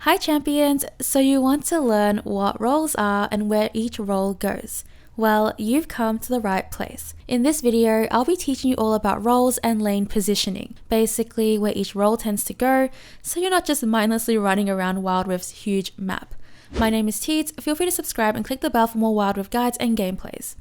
Hi champions! So you want to learn what roles are and where each role goes. Well, you've come to the right place. In this video, I'll be teaching you all about roles and lane positioning, basically where each role tends to go, so you're not just mindlessly running around Wild Rift's huge map. My name is Teeds, feel free to subscribe and click the bell for more Wild Rift guides and gameplays.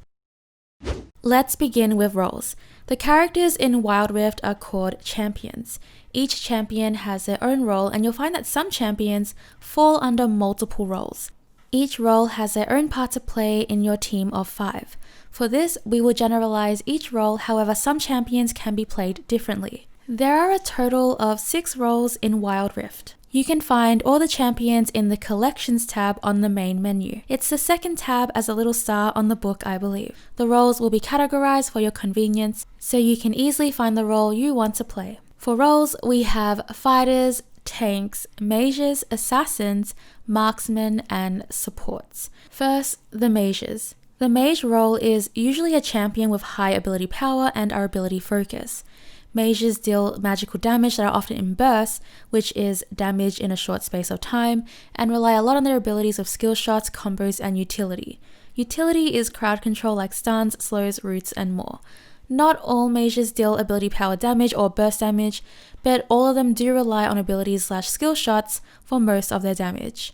Let's begin with roles. The characters in Wild Rift are called champions. Each champion has their own role, and you'll find that some champions fall under multiple roles. Each role has their own part to play in your team of 5. For this, we will generalize each role, however some champions can be played differently. There are a total of 6 roles in Wild Rift. You can find all the champions in the Collections tab on the main menu. It's the second tab as a little star on the book, I believe. The roles will be categorized for your convenience, so you can easily find the role you want to play. For roles, we have fighters, tanks, mages, assassins, marksmen, and supports. First, the mages. The mage role is usually a champion with high ability power and our ability focus. Mages deal magical damage that are often in bursts, which is damage in a short space of time, and rely a lot on their abilities of skill shots, combos, and utility. Utility is crowd control like stuns, slows, roots, and more. Not all mages deal ability power damage or burst damage, but all of them do rely on abilities/skill shots for most of their damage.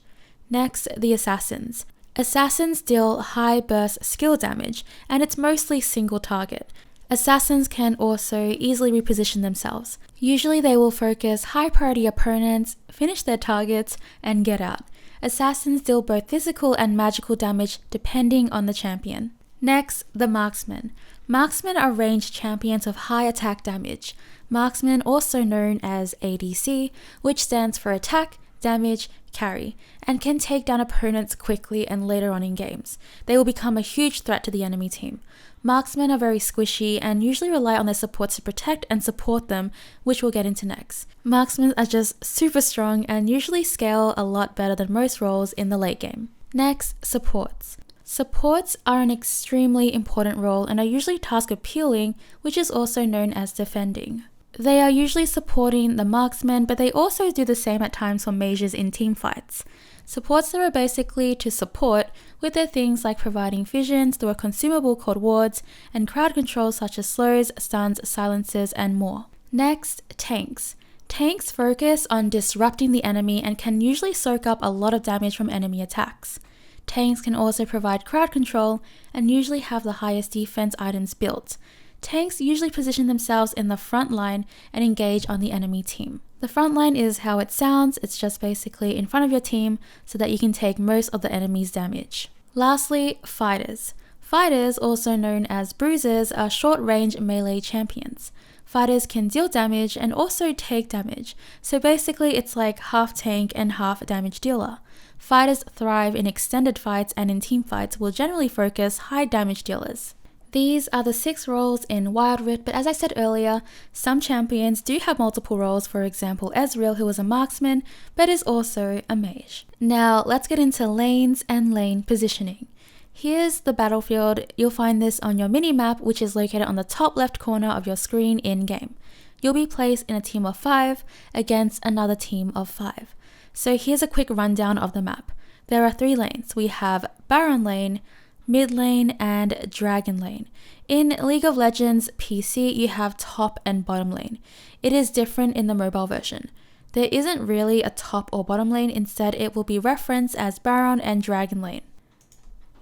Next, the assassins. Assassins deal high burst skill damage, and it's mostly single target. Assassins can also easily reposition themselves. Usually they will focus high priority opponents, finish their targets, and get out. Assassins deal both physical and magical damage depending on the champion. Next, the marksmen. Marksmen are ranged champions of high attack damage. Marksmen, also known as ADC, which stands for attack, damage, carry, and can take down opponents quickly and later on in games. They will become a huge threat to the enemy team. Marksmen are very squishy and usually rely on their supports to protect and support them, which we'll get into next. Marksmen are just super strong and usually scale a lot better than most roles in the late game. Next, supports. Supports are an extremely important role and are usually tasked with peeling, which is also known as defending. They are usually supporting the marksmen, but they also do the same at times for mages in team fights. Supports are basically to support with their things like providing visions through a consumable called wards and crowd control such as slows, stuns, silences, and more. Next, tanks. Tanks focus on disrupting the enemy and can usually soak up a lot of damage from enemy attacks. Tanks can also provide crowd control and usually have the highest defense items built. Tanks usually position themselves in the front line and engage on the enemy team. The front line is how it sounds, it's just basically in front of your team so that you can take most of the enemy's damage. Lastly, fighters. Fighters, also known as bruisers, are short-range melee champions. Fighters can deal damage and also take damage, so basically it's like half tank and half damage dealer. Fighters thrive in extended fights and in team fights will generally focus high damage dealers. These are the 6 roles in Wild Rift, but as I said earlier, some champions do have multiple roles, for example Ezreal, who is a marksman, but is also a mage. Now let's get into lanes and lane positioning. Here's the battlefield. You'll find this on your mini-map, which is located on the top left corner of your screen in-game. You'll be placed in a team of 5 against another team of 5. So here's a quick rundown of the map. There are 3 lanes. We have Baron lane, mid lane, and dragon lane. In League of Legends PC, you have top and bottom lane. It is different in the mobile version. There isn't really a top or bottom lane, instead it will be referenced as Baron and dragon lane.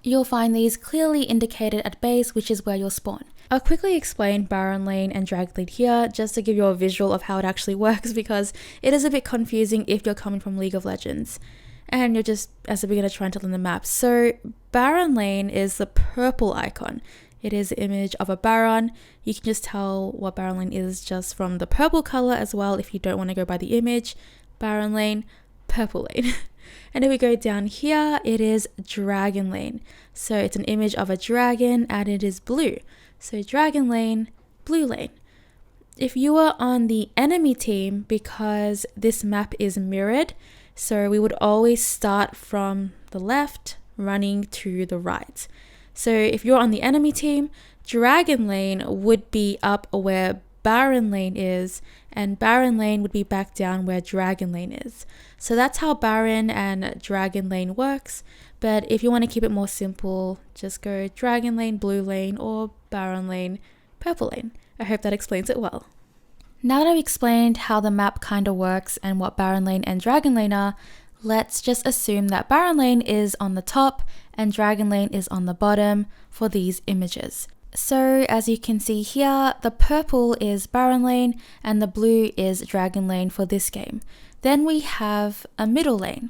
You'll find these clearly indicated at base, which is where you'll spawn. I'll quickly explain Baron lane and dragon lane here, just to give you a visual of how it actually works, because it is a bit confusing if you're coming from League of Legends and you're just, as a beginner, trying to learn the map. So Baron lane is the purple icon. It is the image of a Baron. You can just tell what Baron lane is just from the purple color as well if you don't want to go by the image. Baron lane, purple lane. And if we go down here, it is dragon lane. So it's an image of a dragon and it is blue. So dragon lane, blue lane. If you are on the enemy team, because this map is mirrored, so we would always start from the left, running to the right. So if you're on the enemy team, dragon lane would be up where Baron lane is, and Baron lane would be back down where Dragon lane is. So that's how Baron and Dragon lane works, but if you want to keep it more simple, just go Dragon lane, blue lane, or Baron lane, purple lane. I hope that explains it well. Now that I've explained how the map kind of works and what Baron lane and Dragon lane are, let's just assume that Baron lane is on the top and Dragon lane is on the bottom for these images. So as you can see here, the purple is Baron lane and the blue is Dragon lane for this game. Then we have a middle lane.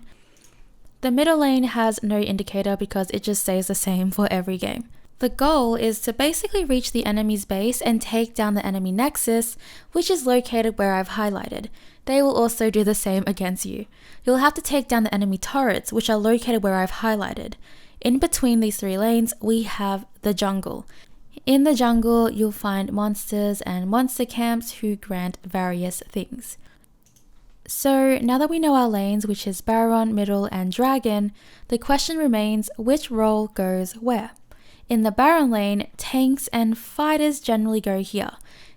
The middle lane has no indicator because it just stays the same for every game. The goal is to basically reach the enemy's base and take down the enemy nexus, which is located where I've highlighted. They will also do the same against you. You'll have to take down the enemy turrets, which are located where I've highlighted. In between these three lanes, we have the jungle. In the jungle, you'll find monsters and monster camps who grant various things. So now that we know our lanes, which is Baron, Middle, and Dragon, the question remains, which role goes where? In the Baron lane, tanks and fighters generally go here.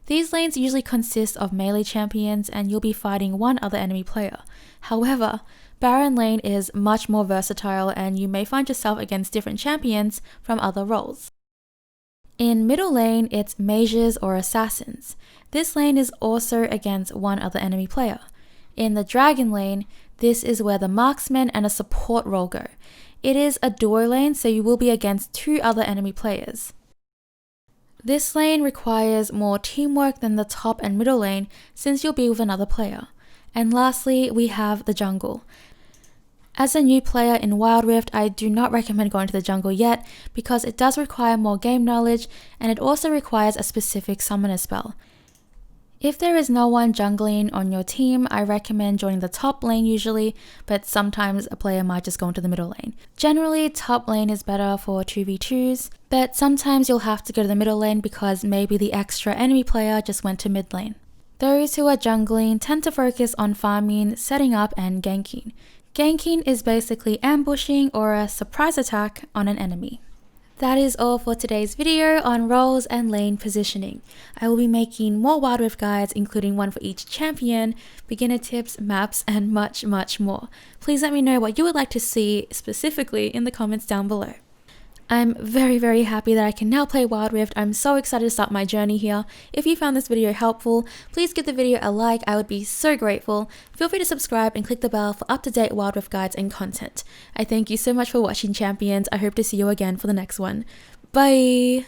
These lanes usually consist of melee champions and you'll be fighting one other enemy player. However, Baron lane is much more versatile and you may find yourself against different champions from other roles. In middle lane, it's mages or assassins. This lane is also against one other enemy player. In the Dragon lane, this is where the Marksmen and a support role go. It is a duo lane, so you will be against two other enemy players. This lane requires more teamwork than the top and middle lane since you'll be with another player. And lastly, we have the jungle. As a new player in Wild Rift, I do not recommend going to the jungle yet because it does require more game knowledge and it also requires a specific summoner spell. If there is no one jungling on your team, I recommend joining the top lane usually, but sometimes a player might just go into the middle lane. Generally, top lane is better for 2v2s, but sometimes you'll have to go to the middle lane because maybe the extra enemy player just went to mid lane. Those who are jungling tend to focus on farming, setting up, and ganking. Ganking is basically ambushing or a surprise attack on an enemy. That is all for today's video on roles and lane positioning. I will be making more Wild Rift guides, including one for each champion, beginner tips, maps, and much, much more. Please let me know what you would like to see specifically in the comments down below. I'm very, very happy that I can now play Wild Rift. I'm so excited to start my journey here. If you found this video helpful, please give the video a like. I would be so grateful. Feel free to subscribe and click the bell for up-to-date Wild Rift guides and content. I thank you so much for watching, champions. I hope to see you again for the next one. Bye!